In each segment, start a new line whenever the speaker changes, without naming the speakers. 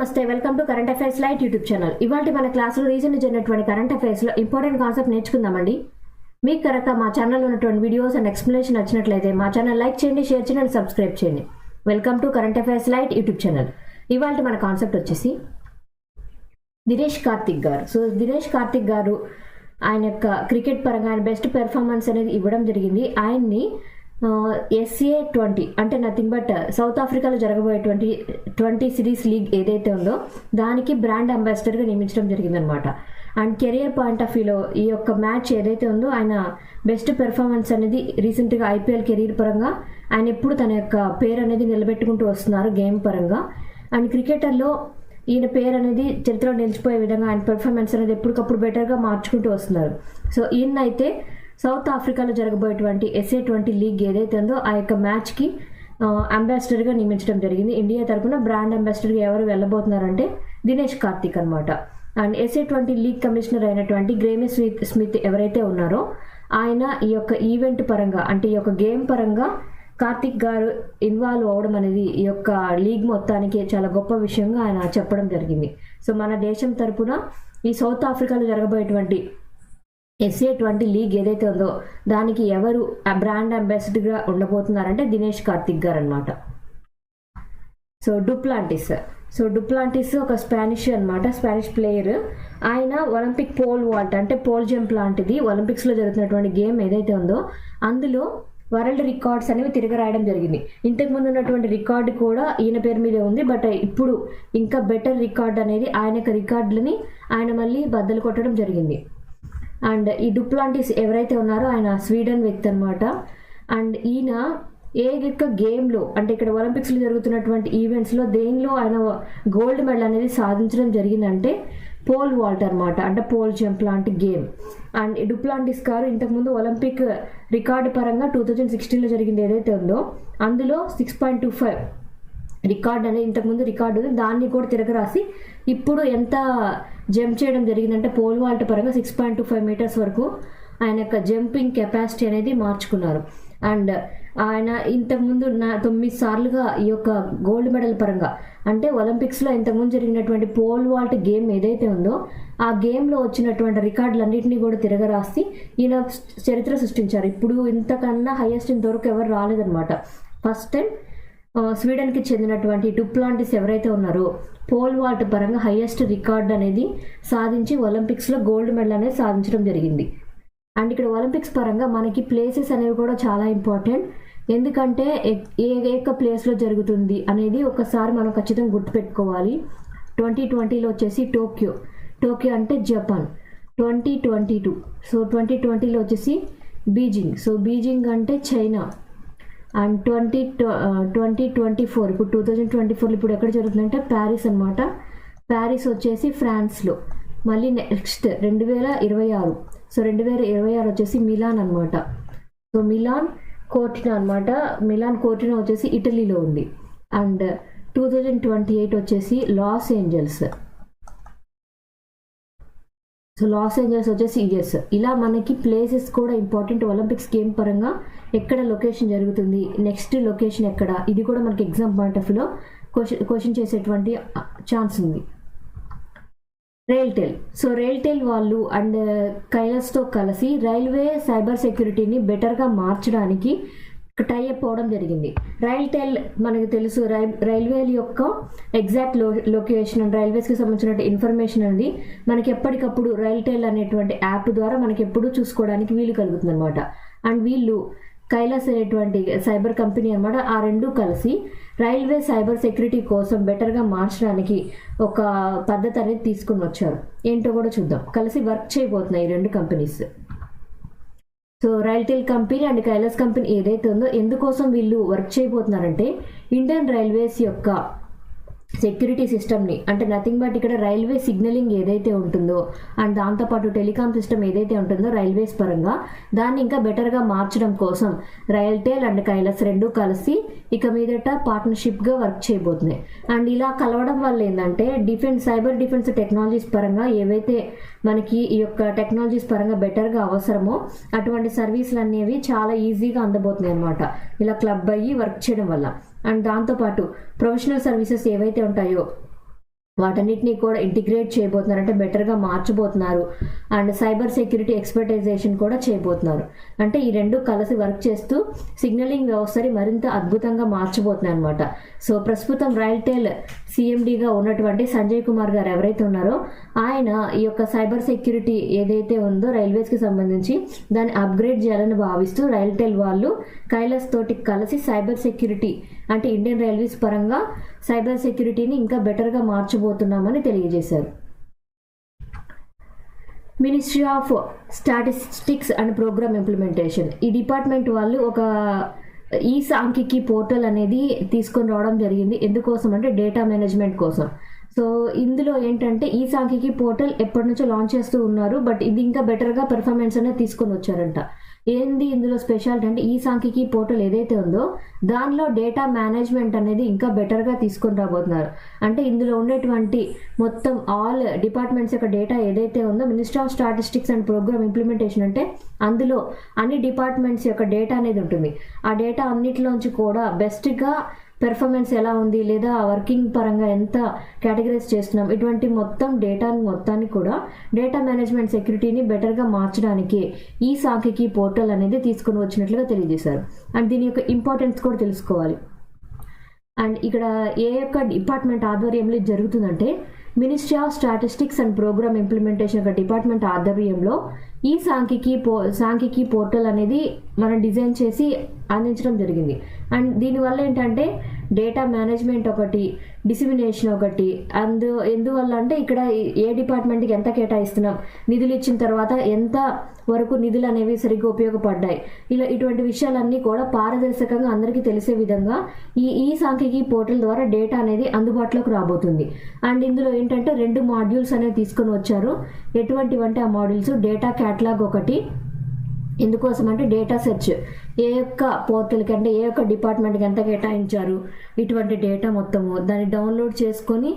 నమస్తే, welcome to current affairs light YouTube channel. ఇవాళ మన క్లాస్లో రీసెంట్ జరిగినటువంటి కరెంట్ అఫైర్స్లో ఇంపార్టెంట్ కాన్సెప్ట్ నేర్చుకుందామండి. మీకు కనుక మా ఛానల్లో ఉన్నటువంటి వీడియోస్ అండ్ ఎక్స్ప్లెనేషన్ నచ్చినట్లయితే మా ఛానల్ లైక్ చేయండి, షేర్ చేయండి అండ్ సబ్స్క్రైబ్ చేయండి. Welcome to current affairs light YouTube channel. ఇవాళ మన కాన్సెప్ట్ వచ్చేసి దినేష్ కార్తిక్ గారు. సో దినేష్ కార్తిక్ గారు ఆయన యొక్క క్రికెట్ పరంగా ఆయన బెస్ట్ పెర్ఫార్మెన్స్ అనేది ఇవ్వడం జరిగింది. ఆయన్ని SA20 అంటే నథింగ్ బట్ సౌత్ ఆఫ్రికాలో జరగబోయేటువంటి 20 సిరీస్ లీగ్ ఏదైతే ఉందో దానికి బ్రాండ్ అంబాసిడర్గా నియమించడం జరిగిందనమాట. అండ్ కెరియర్ పాయింట్ ఆఫ్ వ్యూలో ఈ యొక్క మ్యాచ్ ఏదైతే ఉందో ఆయన బెస్ట్ పెర్ఫార్మెన్స్ అనేది రీసెంట్గా IPL కెరీర్ పరంగా ఆయన ఎప్పుడు తన యొక్క పేరు అనేది నిలబెట్టుకుంటూ వస్తున్నారు గేమ్ పరంగా. అండ్ క్రికెటర్లో ఈయన పేరు అనేది చరిత్రలో నిలిచిపోయే విధంగా ఆయన పెర్ఫార్మెన్స్ అనేది ఎప్పటికప్పుడు బెటర్గా మార్చుకుంటూ వస్తున్నారు. సో ఈయన అయితే సౌత్ ఆఫ్రికాలో జరగబోయేటువంటి SA20 లీగ్ ఏదైతే ఉందో ఆ యొక్క మ్యాచ్కి అంబాసిడర్గా నియమించడం జరిగింది. ఇండియా తరఫున బ్రాండ్ అంబాసిడర్గా ఎవరు వెళ్ళబోతున్నారంటే దినేష్ కార్తిక్ అనమాట. అండ్ SA20 లీగ్ కమిషనర్ అయినటువంటి గ్రేమీ స్మిత్ ఎవరైతే ఉన్నారో ఆయన ఈ యొక్క ఈవెంట్ పరంగా అంటే ఈ యొక్క గేమ్ పరంగా కార్తిక్ గారు ఇన్వాల్వ్ అవ్వడం అనేది ఈ యొక్క లీగ్ మొత్తానికి చాలా గొప్ప విషయంగా ఆయన చెప్పడం జరిగింది. సో మన దేశం తరఫున ఈ సౌత్ ఆఫ్రికాలో జరగబోయేటువంటి SA20 లీగ్ ఏదైతే ఉందో దానికి ఎవరు బ్రాండ్ అంబాసిడర్గా ఉండబోతున్నారంటే దినేష్ కార్తిక్ గారు అనమాట. సో డుప్లాంటిస్ ఒక స్పానిష్ అనమాట, స్పానిష్ ప్లేయర్. ఆయన ఒలింపిక్ పోల్ వాల్ట్ అంటే పోల్ జంప్ లాంటిది ఒలింపిక్స్లో జరుగుతున్నటువంటి గేమ్ ఏదైతే ఉందో అందులో వరల్డ్ రికార్డ్స్ అనేవి తిరగరాయడం జరిగింది. ఇంతకుముందు ఉన్నటువంటి రికార్డు కూడా ఈయన పేరు మీదే ఉంది, బట్ ఇప్పుడు ఇంకా బెటర్ రికార్డ్ అనేది ఆయన యొక్క రికార్డులని ఆయన మళ్ళీ బద్దలు కొట్టడం జరిగింది. అండ్ ఈ డుప్లాంటిస్ ఎవరైతే ఉన్నారో ఆయన స్వీడన్ వ్యక్తి అనమాట. అండ్ ఈయన ఏ యొక్క గేమ్లో అంటే ఇక్కడ ఒలింపిక్స్లో జరుగుతున్నటువంటి ఈవెంట్స్లో దేనిలో ఆయన గోల్డ్ మెడల్ అనేది సాధించడం జరిగిందంటే పోల్ వాల్ట్ అనమాట, అంటే పోల్ జంప్ లాంటి గేమ్. అండ్ డుప్లాంటిస్ గారు ఇంతకుముందు ఒలింపిక్ రికార్డు పరంగా 2016లో జరిగింది ఏదైతే ఉందో అందులో 6.25 రికార్డ్ అనేది ఇంతకుముందు రికార్డు దాన్ని కూడా తిరగరాసి ఇప్పుడు ఎంత జంప్ చేయడం జరిగిందంటే పోల్ వాల్ట్ పరంగా 6.25 మీటర్స్ వరకు ఆయన యొక్క జంపింగ్ కెపాసిటీ అనేది మార్చుకున్నారు. అండ్ ఆయన ఇంతకుముందు 9 సార్లుగా ఈ యొక్క గోల్డ్ మెడల్ పరంగా అంటే ఒలింపిక్స్లో ఇంతకుముందు జరిగినటువంటి పోల్ వాల్ట్ గేమ్ ఏదైతే ఉందో ఆ గేమ్లో వచ్చినటువంటి రికార్డులన్నింటినీ కూడా తిరగరాసి ఈయన చరిత్ర సృష్టించారు. ఇప్పుడు ఇంతకన్నా హైయెస్ట్ ఇంతవరకు ఎవరు రాలేదన్నమాట. ఫస్ట్ టైం స్వీడన్కి చెందినటువంటి డుప్లాంటిస్ ఎవరైతే ఉన్నారో పోల్ వాల్ట్ పరంగా హైయెస్ట్ రికార్డ్ అనేది సాధించి ఒలింపిక్స్లో గోల్డ్ మెడల్ అనేది సాధించడం జరిగింది. అండ్ ఇక్కడ ఒలింపిక్స్ పరంగా మనకి ప్లేసెస్ అనేవి కూడా చాలా ఇంపార్టెంట్. ఎందుకంటే ఏ యొక్క ప్లేస్లో జరుగుతుంది అనేది ఒకసారి మనం ఖచ్చితంగా గుర్తుపెట్టుకోవాలి. 2020లో వచ్చేసి టోక్యో అంటే జపాన్. 2022 సో 2020లో వచ్చేసి బీజింగ్, సో బీజింగ్ అంటే చైనా. అండ్ 2024 ఇప్పుడు 2024 ఇప్పుడు ఎక్కడ జరుగుతుందంటే ప్యారిస్ అనమాట. ప్యారిస్ వచ్చేసి ఫ్రాన్స్లో. మళ్ళీ నెక్స్ట్ 2026 సో 2026 వచ్చేసి మిలాన్ అనమాట. సో మిలాన్ కోర్టినా వచ్చేసి ఇటలీలో ఉంది. అండ్ 2028 వచ్చేసి Los Angeles. So Los Angeles వచ్చేసి US. ఇలా మనకి ప్లేసెస్ కూడా ఇంపార్టెంట్. ఒలింపిక్స్ గేమ్ పరంగా ఎక్కడ లొకేషన్ జరుగుతుంది, నెక్స్ట్ లొకేషన్ ఎక్కడ, ఇది కూడా మనకి ఎగ్జామ్ పాయింట్ ఆఫ్ వ్యూలో క్వశ్చన్ చేసేటువంటి ఛాన్స్ ఉంది. రైల్టెల్ వాళ్ళు అండ్ కైలాస్తో కలిసి రైల్వే సైబర్ సెక్యూరిటీని బెటర్గా మార్చడానికి టైఅప్ అవడం జరిగింది. రైల్టెల్ మనకు తెలుసు రైల్వే యొక్క ఎగ్జాక్ట్ లొకేషన్ అండ్ రైల్వేస్కి సంబంధించిన ఇన్ఫర్మేషన్ అనేది మనకి ఎప్పటికప్పుడు రైల్టెల్ అనేటువంటి యాప్ ద్వారా మనకి ఎప్పుడు చూసుకోవడానికి వీలు కలుగుతుంది అనమాట. అండ్ వీళ్ళు కైలాస్ అనేటువంటి సైబర్ కంపెనీ అనమాట. ఆ రెండు కలిసి రైల్వే సైబర్ సెక్యూరిటీ కోసం బెటర్గా మార్చడానికి ఒక పద్ధతి అనేది తీసుకుని వచ్చారు. ఏంటో కూడా చూద్దాం. కలిసి వర్క్ చేయబోతున్నాయి ఈ రెండు companies. So RailTel company and Kailash company ఏదైతే ఉందో ఎందుకోసం వీళ్ళు వర్క్ చేయబోతున్నారంటే ఇండియన్ రైల్వేస్ యొక్క సెక్యూరిటీ సిస్టమ్ని అంటే నథింగ్ బట్ ఇక్కడ రైల్వే సిగ్నలింగ్ ఏదైతే ఉంటుందో అండ్ దాంతోపాటు టెలికాం సిస్టమ్ ఏదైతే ఉంటుందో రైల్వేస్ పరంగా దాన్ని ఇంకా బెటర్గా మార్చడం కోసం రైల్టెల్ అండ్ కైలాస్ రెండు కలిసి ఇక మీదట పార్ట్నర్షిప్గా వర్క్ చేయబోతున్నాయి. అండ్ ఇలా కలవడం వల్ల ఏంటంటే సైబర్ డిఫెన్స్ టెక్నాలజీస్ పరంగా ఏవైతే మనకి ఈ యొక్క టెక్నాలజీస్ పరంగా బెటర్గా అవసరమో అటువంటి సర్వీసులు అనేవి చాలా ఈజీగా అందబోతున్నాయి అనమాట ఇలా క్లబ్ అయ్యి వర్క్ చేయడం వల్ల. అండ్ దాంతోపాటు ప్రొఫెషనల్ సర్వీసెస్ ఏవైతే ఉంటాయో వాటన్నిటిని కూడా ఇంటిగ్రేట్ చేయబోతున్నారు, అంటే బెటర్గా మార్చబోతున్నారు. అండ్ సైబర్ సెక్యూరిటీ ఎక్స్పర్టైజేషన్ కూడా చేయబోతున్నారు. అంటే ఈ రెండు కలిసి వర్క్ చేస్తూ సిగ్నలింగ్ వ్యవస్థని మరింత అద్భుతంగా మార్చబోతున్నాయి అనమాట. సో ప్రస్తుతం రైల్టెల్ సిఎండిగా ఉన్నటువంటి సంజయ్ కుమార్ గారు ఎవరైతే ఉన్నారో ఆయన ఈ యొక్క సైబర్ సెక్యూరిటీ ఏదైతే ఉందో రైల్వేస్కి సంబంధించి దాన్ని అప్గ్రేడ్ చేయాలని భావిస్తూ రైల్టెల్ వాళ్ళు కైలాస్ తోటి కలిసి సైబర్ సెక్యూరిటీ అంటే ఇండియన్ రైల్వేస్ పరంగా సైబర్ సెక్యూరిటీని ఇంకా బెటర్గా మార్చబోతున్నామని తెలియజేశారు. Ministry of Statistics and Programme Implementation ఈ డిపార్ట్మెంట్ వాళ్ళు ఒక ఈ సాంఖ్యికి పోర్టల్ అనేది తీసుకొని రావడం జరిగింది. ఎందుకోసం అంటే డేటా మేనేజ్మెంట్ కోసం. సో ఇందులో ఏంటంటే ఈ సాంఖ్యికి పోర్టల్ ఎప్పటి నుంచో లాంచ్ చేస్తూ ఉన్నారు, బట్ ఇది ఇంకా బెటర్గా పెర్ఫార్మెన్స్ అనేది తీసుకొని వచ్చారంట. ఏంది ఇందులో స్పెషాలిటీ అంటే ఈ సాంఖ్యికి పోర్టల్ ఏదైతే ఉందో దానిలో డేటా మేనేజ్మెంట్ అనేది ఇంకా బెటర్గా తీసుకొని రాబోతున్నారు. అంటే ఇందులో ఉండేటువంటి మొత్తం ఆల్ డిపార్ట్మెంట్స్ యొక్క డేటా ఏదైతే ఉందో Ministry of Statistics and Programme Implementation అంటే అందులో అన్ని డిపార్ట్మెంట్స్ యొక్క డేటా అనేది ఉంటుంది. ఆ డేటా అన్నిటిలోంచి కూడా బెస్ట్గా పెర్ఫార్మెన్స్ ఎలా ఉంది లేదా వర్కింగ్ పరంగా ఎంత కేటగరైజ్ చేస్తున్నాం ఇటువంటి మొత్తం డేటాని మొత్తాన్ని కూడా డేటా మేనేజ్మెంట్ సెక్యూరిటీని బెటర్గా మార్చడానికి ఈ సాంఖ్యికి పోర్టల్ అనేది తీసుకొని వచ్చినట్లుగా తెలియజేశారు. అండ్ దీని యొక్క ఇంపార్టెన్స్ కూడా తెలుసుకోవాలి. అండ్ ఇక్కడ ఏ యొక్క డిపార్ట్మెంట్ ఆధ్వర్యంలో ఇది జరుగుతుందంటే Ministry of Statistics and Programme Implementation యొక్క డిపార్ట్మెంట్ ఆధ్వర్యంలో ఈ సాంఖ్యికి పోర్టల్ అనేది మనం డిజైన్ చేసి అందించడం జరిగింది. అండ్ దీనివల్ల ఏంటంటే డేటా మేనేజ్మెంట్ ఒకటి, డిసిమినేషన్ ఒకటి, ఎందువల్ల అంటే ఇక్కడ ఏ డిపార్ట్మెంట్కి ఎంత కేటాయిస్తున్నాం, నిధులు ఇచ్చిన తర్వాత ఎంత వరకు నిధులు అనేవి సరిగ్గా ఉపయోగపడ్డాయి, ఇటువంటి విషయాలన్నీ కూడా పారదర్శకంగా అందరికీ తెలిసే విధంగా ఈ సాంఖ్యికి పోర్టల్ ద్వారా డేటా అనేది అందుబాటులోకి రాబోతుంది. అండ్ ఇందులో ఏంటంటే 2 మాడ్యూల్స్ అనేవి తీసుకొని వచ్చారు. ఎటువంటివంటే ఆ మాడ్యూల్స్ డేటా క్యాటలాగ్ ఒకటి, ఎందుకోసం అంటే డేటా సెర్చ్ ఏ యొక్క పోర్టల్కి అంటే ఏ యొక్క డిపార్ట్మెంట్కి ఎంత కేటాయించారు ఇటువంటి డేటా మొత్తము దాన్ని డౌన్లోడ్ చేసుకొని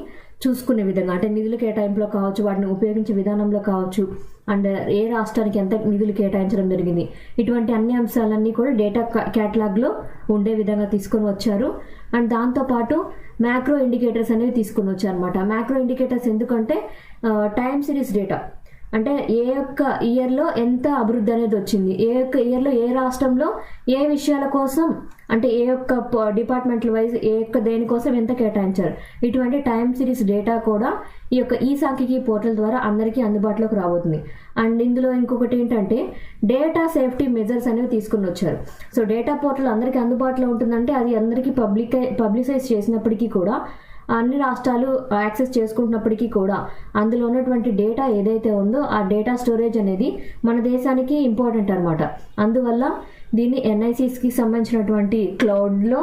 చూసుకునే విధంగా అంటే నిధుల కేటాయింపులో కావచ్చు, వాటిని ఉపయోగించే విధానంలో కావచ్చు, అండ్ ఏ రాష్ట్రానికి ఎంత నిధులు కేటాయించడం జరిగింది ఇటువంటి అన్ని అంశాలన్నీ కూడా డేటా క్యాటలాగ్లో ఉండే విధంగా తీసుకొని వచ్చారు. అండ్ దాంతోపాటు మ్యాక్రో ఇండికేటర్స్ అనేవి తీసుకొని వచ్చారు అనమాట. మ్యాక్రో ఇండికేటర్స్ ఎందుకంటే టైమ్ సిరీస్ డేటా అంటే ఏ యొక్క ఇయర్లో ఎంత అభివృద్ధి అనేది వచ్చింది, ఏ యొక్క ఇయర్లో ఏ రాష్ట్రంలో ఏ విషయాల కోసం అంటే ఏ యొక్క డిపార్ట్మెంట్ల వైజ్ ఏ యొక్క దేనికోసం ఎంత కేటాయించారు ఇటువంటి టైమ్ సిరీస్ డేటా కూడా ఈ సాంఖ్యికి పోర్టల్ ద్వారా అందరికీ అందుబాటులోకి రాబోతుంది. అండ్ ఇందులో ఇంకొకటి ఏంటంటే డేటా సేఫ్టీ మెజర్స్ అనేవి తీసుకుని వచ్చారు. సో డేటా పోర్టల్ అందరికీ అందుబాటులో ఉంటుందంటే అది అందరికీ పబ్లిసైజ్ చేసినప్పటికీ కూడా అన్ని రాష్ట్రాలు యాక్సెస్ చేసుకుంటున్నప్పటికీ కూడా అందులో ఉన్నటువంటి డేటా ఏదైతే ఉందో ఆ డేటా స్టోరేజ్ అనేది మన దేశానికి ఇంపార్టెంట్ అనమాట. అందువల్ల దీన్ని ఎన్ఐసిస్కి సంబంధించినటువంటి క్లౌడ్లో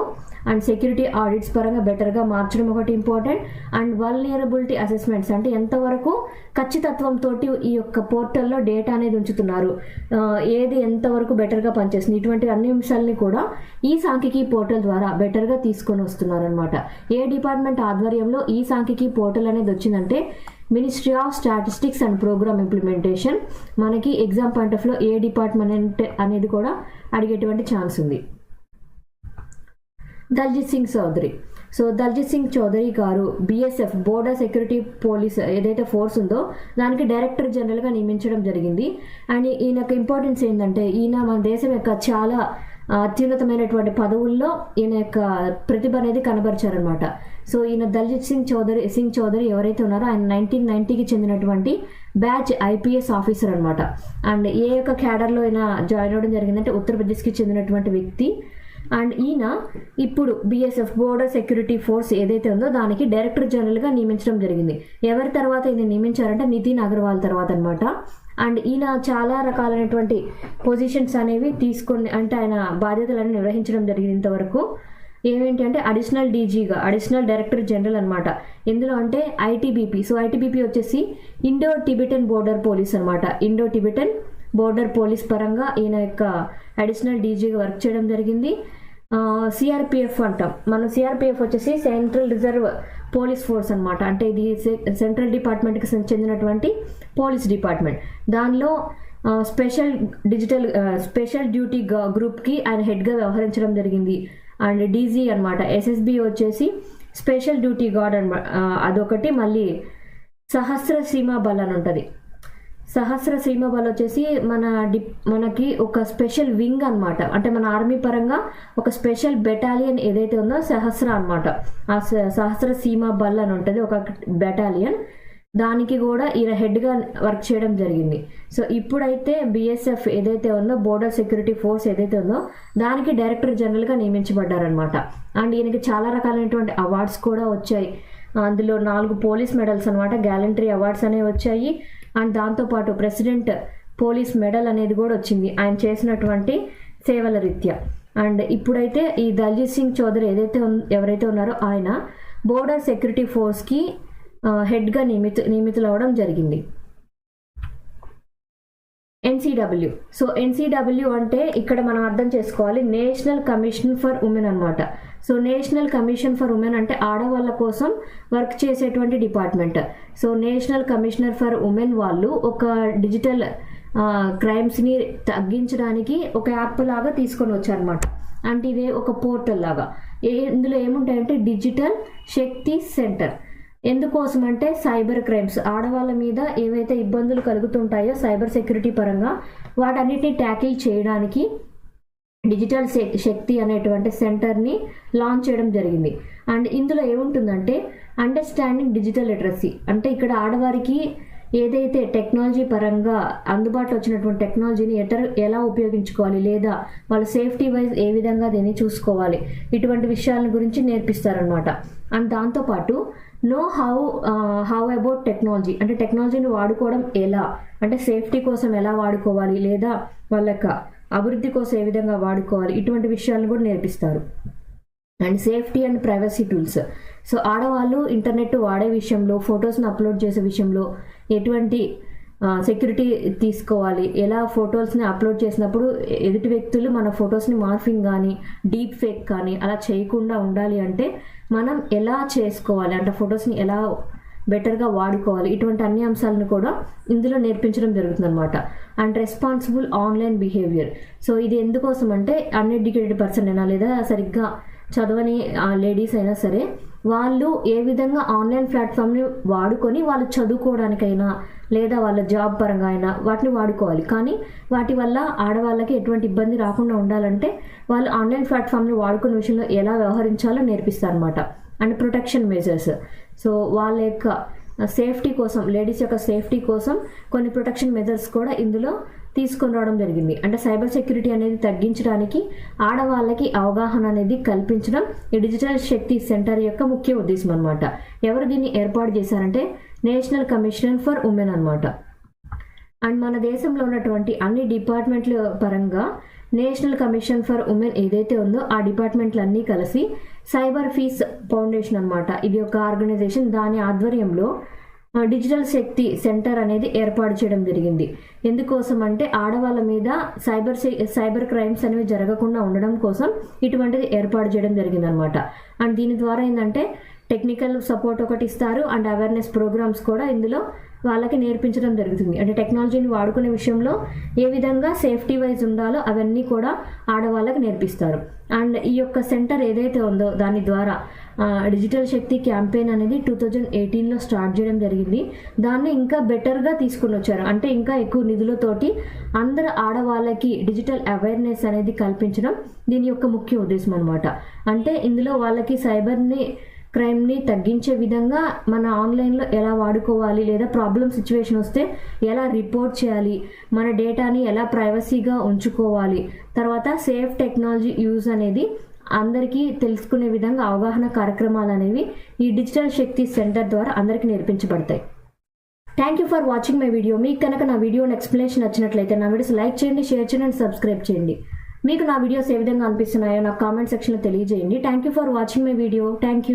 అండ్ సెక్యూరిటీ ఆడిట్స్ పరంగా బెటర్గా మార్చడం ఒకటి ఇంపార్టెంట్. అండ్ వల్నరబిలిటీ అసెస్మెంట్స్ అంటే ఎంతవరకు ఖచ్చితత్వంతో ఈ యొక్క పోర్టల్లో డేటా అనేది ఉంచుతున్నారు, ఏది ఎంతవరకు బెటర్గా పనిచేస్తుంది ఇటువంటి అన్ని అంశాలని కూడా ఈ సాంఖ్యికి పోర్టల్ ద్వారా బెటర్గా తీసుకొని వస్తున్నారు అనమాట. ఏ డిపార్ట్మెంట్ ఆధ్వర్యంలో ఈ సాంఖ్యికి పోర్టల్ అనేది వచ్చిందంటే Ministry of Statistics and Programme Implementation. మనకి ఎగ్జామ్ పాయింట్ ఆఫ్ లో ఏ డిపార్ట్మెంట్ అనేది కూడా అడిగేటువంటి ఛాన్స్ ఉంది. దల్జిత్ సింగ్ చౌదరి. సో దల్జిత్ సింగ్ చౌదరి గారు బిఎస్ఎఫ్ బోర్డర్ సెక్యూరిటీ పోలీస్ ఏదైతే ఫోర్స్ ఉందో దానికి డైరెక్టర్ జనరల్గా నియమించడం జరిగింది. అండ్ ఈయనకు ఇంపార్టెన్స్ ఏంటంటే ఈయన మన దేశం యొక్క చాలా అత్యున్నతమైనటువంటి పదవుల్లో ఈయన యొక్క ప్రతిభ అనేది కనబరిచారనమాట. సో ఈయన దల్జిత్ సింగ్ చౌదరి ఎవరైతే ఉన్నారో ఆయన 1990కి చెందినటువంటి బ్యాచ్ ఐపీఎస్ ఆఫీసర్ అనమాట. అండ్ ఏ యొక్క క్యాడర్లో ఈయన జాయిన్ అవ్వడం జరిగిందంటే ఉత్తరప్రదేశ్కి చెందినటువంటి వ్యక్తి. అండ్ ఈయన ఇప్పుడు బిఎస్ఎఫ్ బోర్డర్ సెక్యూరిటీ ఫోర్స్ ఏదైతే ఉందో దానికి డైరెక్టర్ జనరల్గా నియమించడం జరిగింది. ఎవరి తర్వాత ఈయన నియమించారంటే నితిన్ అగర్వాల్ తర్వాత అనమాట. అండ్ ఈయన చాలా రకాలైనటువంటి పొజిషన్స్ అనేవి తీసుకొని అంటే ఆయన బాధ్యతలను నిర్వహించడం జరిగింది ఇంతవరకు. ఏమేంటి అంటే అడిషనల్ డీజీగా అడిషనల్ డైరెక్టర్ జనరల్ అనమాట. ఎందులో అంటే ఐటీబీపీ. సో ఐటీబీపీ వచ్చేసి ఇండో టిబెటన్ బోర్డర్ పోలీస్ అనమాట. ఇండో టిబెటన్ బోర్డర్ పోలీస్ పరంగా ఈయన యొక్క అడిషనల్ డీజీగా వర్క్ చేయడం జరిగింది. సిఆర్పిఎఫ్ అంటాం మనం. సిఆర్పిఎఫ్ వచ్చేసి సెంట్రల్ రిజర్వ్ పోలీస్ ఫోర్స్ అనమాట. అంటే ఇది సెంట్రల్ డిపార్ట్మెంట్కి చెందినటువంటి పోలీస్ డిపార్ట్మెంట్. దానిలో స్పెషల్ డ్యూటీ గ్రూప్కి ఆయన హెడ్గా వ్యవహరించడం జరిగింది. అండ్ డీజీ అనమాట. ఎస్ఎస్బి వచ్చేసి స్పెషల్ డ్యూటీ గార్డ్ అదొకటి, మళ్ళీ సహస్ర సీమా బల్ అని ఉంటుంది. సహస్ర సీమ బల్ వచ్చేసి మనకి ఒక స్పెషల్ వింగ్ అనమాట. అంటే మన ఆర్మీ పరంగా ఒక స్పెషల్ బెటాలియన్ ఏదైతే ఉందో సహస్ర అనమాట. ఆ సహస్ర సీమ బల్ అని ఉంటుంది ఒక బెటాలియన్. దానికి కూడా ఈయన హెడ్గా వర్క్ చేయడం జరిగింది. సో ఇప్పుడైతే బిఎస్ఎఫ్ ఏదైతే ఉందో, బోర్డర్ సెక్యూరిటీ ఫోర్స్ ఏదైతే ఉందో, దానికి డైరెక్టర్ జనరల్గా నియమించబడ్డారనమాట. అండ్ ఈయనకి చాలా రకాలైనటువంటి అవార్డ్స్ కూడా వచ్చాయి. అందులో 4 పోలీస్ మెడల్స్ అనమాట, గ్యాలంటరీ అవార్డ్స్ అనేవి వచ్చాయి. అండ్ దాంతోపాటు ప్రెసిడెంట్ పోలీస్ మెడల్ అనేది కూడా వచ్చింది ఆయన చేసినటువంటి సేవల రీత్యా. అండ్ ఇప్పుడైతే ఈ దల్జీత్ సింగ్ చౌదరి ఎవరైతే ఉన్నారో ఆయన బోర్డర్ సెక్యూరిటీ ఫోర్స్కి హెడ్గా నియమితులు అవ్వడం జరిగింది. ఎన్సీడబ్ల్యూ. సో ఎన్సీడబ్ల్యూ అంటే ఇక్కడ మనం అర్థం చేసుకోవాలి, నేషనల్ కమిషన్ ఫర్ ఉమెన్ అనమాట. So national commission for women అంటే ఆడవాళ్ళ కోసం వర్క్ చేసేటువంటి department. So national commissioner for women వాళ్ళు ఒక డిజిటల్ క్రైమ్స్ని తగ్గించడానికి ఒక యాప్ లాగా తీసుకొని వచ్చారనమాట. అంటే ఇదే ఒక పోర్టల్ లాగా. ఇందులో ఏముంటాయంటే డిజిటల్ శక్తి సెంటర్. ఎందుకోసం అంటే సైబర్ క్రైమ్స్, ఆడవాళ్ళ మీద ఏవైతే ఇబ్బందులు కలుగుతుంటాయో సైబర్ సెక్యూరిటీ పరంగా వాటన్నిటిని ట్యాకిల్ చేయడానికి డిజిటల్ శక్తి అనేటువంటి సెంటర్ని లాంచ్ చేయడం జరిగింది. అండ్ ఇందులో ఏముంటుందంటే అండర్స్టాండింగ్ డిజిటల్ లిటరసీ. అంటే ఇక్కడ ఆడవారికి ఏదైతే టెక్నాలజీ పరంగా అందుబాటులో వచ్చినటువంటి టెక్నాలజీని ఎలా ఉపయోగించుకోవాలి, లేదా వాళ్ళ సేఫ్టీ వైజ్ ఏ విధంగా దీన్ని చూసుకోవాలి, ఇటువంటి విషయాల గురించి నేర్పిస్తారనమాట. అండ్ దాంతోపాటు నో హౌ అబౌట్ టెక్నాలజీ, అంటే టెక్నాలజీని వాడుకోవడం ఎలా, అంటే సేఫ్టీ కోసం ఎలా వాడుకోవాలి, లేదా వాళ్ళ అభివృద్ధి కోసం ఏ విధంగా వాడుకోవాలి, ఇటువంటి విషయాలను కూడా నేర్పిస్తారు. And safety and privacy tools. So ఆడవాళ్ళు ఇంటర్నెట్ వాడే విషయంలో, ఫొటోస్ని అప్లోడ్ చేసే విషయంలో ఎటువంటి సెక్యూరిటీ తీసుకోవాలి, ఎలా ఫొటోస్ని అప్లోడ్ చేసినప్పుడు ఎదుటి వ్యక్తులు మన ఫొటోస్ని మార్ఫింగ్ కానీ డీప్ ఫేక్ కానీ అలా చేయకుండా ఉండాలి అంటే మనం ఎలా చేసుకోవాలి, అంటే ఫొటోస్ని ఎలా బెటర్గా వాడుకోవాలి, ఇటువంటి అన్ని అంశాలను కూడా ఇందులో నేర్పించడం జరుగుతుంది అనమాట. And responsible online behaviour. So ఇది ఎందుకోసం అంటే అన్ఎడ్యుకేటెడ్ పర్సన్ అయినా లేదా సరిగ్గా చదవని లేడీస్ అయినా సరే వాళ్ళు ఏ విధంగా ఆన్లైన్ ప్లాట్ఫామ్ని వాడుకొని వాళ్ళు చదువుకోవడానికైనా లేదా వాళ్ళ జాబ్ పరంగా అయినా వాటిని వాడుకోవాలి. కానీ వాటి వల్ల ఆడవాళ్ళకి ఎటువంటి ఇబ్బంది రాకుండా ఉండాలంటే వాళ్ళు ఆన్లైన్ ప్లాట్ఫామ్ని వాడుకునే విషయంలో ఎలా వ్యవహరించాలో నేర్పిస్తారు అనమాట. And protection measures. సో వాళ్ళ యొక్క సేఫ్టీ కోసం, లేడీస్ యొక్క సేఫ్టీ కోసం కొన్ని ప్రొటెక్షన్ మెజర్స్ కూడా ఇందులో తీసుకొని రావడం జరిగింది. అంటే సైబర్ సెక్యూరిటీ అనేది తగ్గించడానికి ఆడవాళ్ళకి అవగాహన అనేది కల్పించడం ఈ డిజిటల్ శక్తి సెంటర్ యొక్క ముఖ్య ఉద్దేశం అనమాట. ఎవరు దీన్ని ఏర్పాటు చేశారంటే నేషనల్ కమిషన్ ఫర్ ఉమెన్ అనమాట. అండ్ మన దేశంలో ఉన్నటువంటి అన్ని డిపార్ట్మెంట్ల పరంగా నేషనల్ కమిషన్ ఫర్ ఉమెన్ ఏదైతే ఉందో ఆ డిపార్ట్మెంట్లు అన్నీ కలిసి సైబర్ పీస్ ఫౌండేషన్ అనమాట, ఇది ఒక ఆర్గనైజేషన్, దాని ఆధ్వర్యంలో డిజిటల్ శక్తి సెంటర్ అనేది ఏర్పాటు చేయడం జరిగింది. ఎందుకోసం అంటే ఆడవాళ్ళ మీద సైబర్ క్రైమ్స్ అనేవి జరగకుండా ఉండడం కోసం ఇటువంటిది ఏర్పాటు చేయడం జరిగింది అనమాట. అండ్ దీని ద్వారా ఏంటంటే టెక్నికల్ సపోర్ట్ ఒకటి ఇస్తారు అండ్ అవేర్నెస్ ప్రోగ్రామ్స్ కూడా ఇందులో వాళ్ళకి నేర్పించడం జరుగుతుంది. అంటే టెక్నాలజీని వాడుకునే విషయంలో ఏ విధంగా సేఫ్టీ వైజ్ ఉండాలో అవన్నీ కూడా ఆడవాళ్ళకి నేర్పిస్తారు. అండ్ ఈ యొక్క సెంటర్ ఏదైతే ఉందో దాని ద్వారా డిజిటల్ శక్తి క్యాంపెయిన్ అనేది 2018లో స్టార్ట్ చేయడం జరిగింది. దాన్ని ఇంకా బెటర్గా తీసుకుని వచ్చారు. అంటే ఇంకా ఎక్కువ నిధులతోటి అందరు ఆడవాళ్ళకి డిజిటల్ అవేర్నెస్ అనేది కల్పించడం దీని యొక్క ముఖ్య ఉద్దేశం అనమాట. అంటే ఇందులో వాళ్ళకి సైబర్ని క్రైమ్ని తగ్గించే విధంగా మన ఆన్లైన్లో ఎలా వాడుకోవాలి, లేదా ప్రాబ్లమ్ సిచ్యువేషన్ వస్తే ఎలా రిపోర్ట్ చేయాలి, మన డేటాని ఎలా ప్రైవసీగా ఉంచుకోవాలి, తర్వాత సేఫ్ టెక్నాలజీ యూజ్ అనేది అందరికీ తెలుసుకునే విధంగా అవగాహన కార్యక్రమాలు అనేవి ఈ డిజిటల్ శక్తి సెంటర్ ద్వారా అందరికీ నేర్పించబడతాయి. Thank you for watching my video. మీకు కనుక నా వీడియో ఎక్స్ప్లెనేషన్ నచ్చినట్లయితే నా వీడియోస్ లైక్ చేయండి, షేర్ చేయండి అండ్ సబ్స్క్రైబ్ చేయండి. మీకు నా వీడియోస్ ఏ విధంగా అనిపిస్తున్నాయో నాకు కామెంట్ సెక్షన్లో తెలియజేయండి. Thank you for watching my video. Thank you.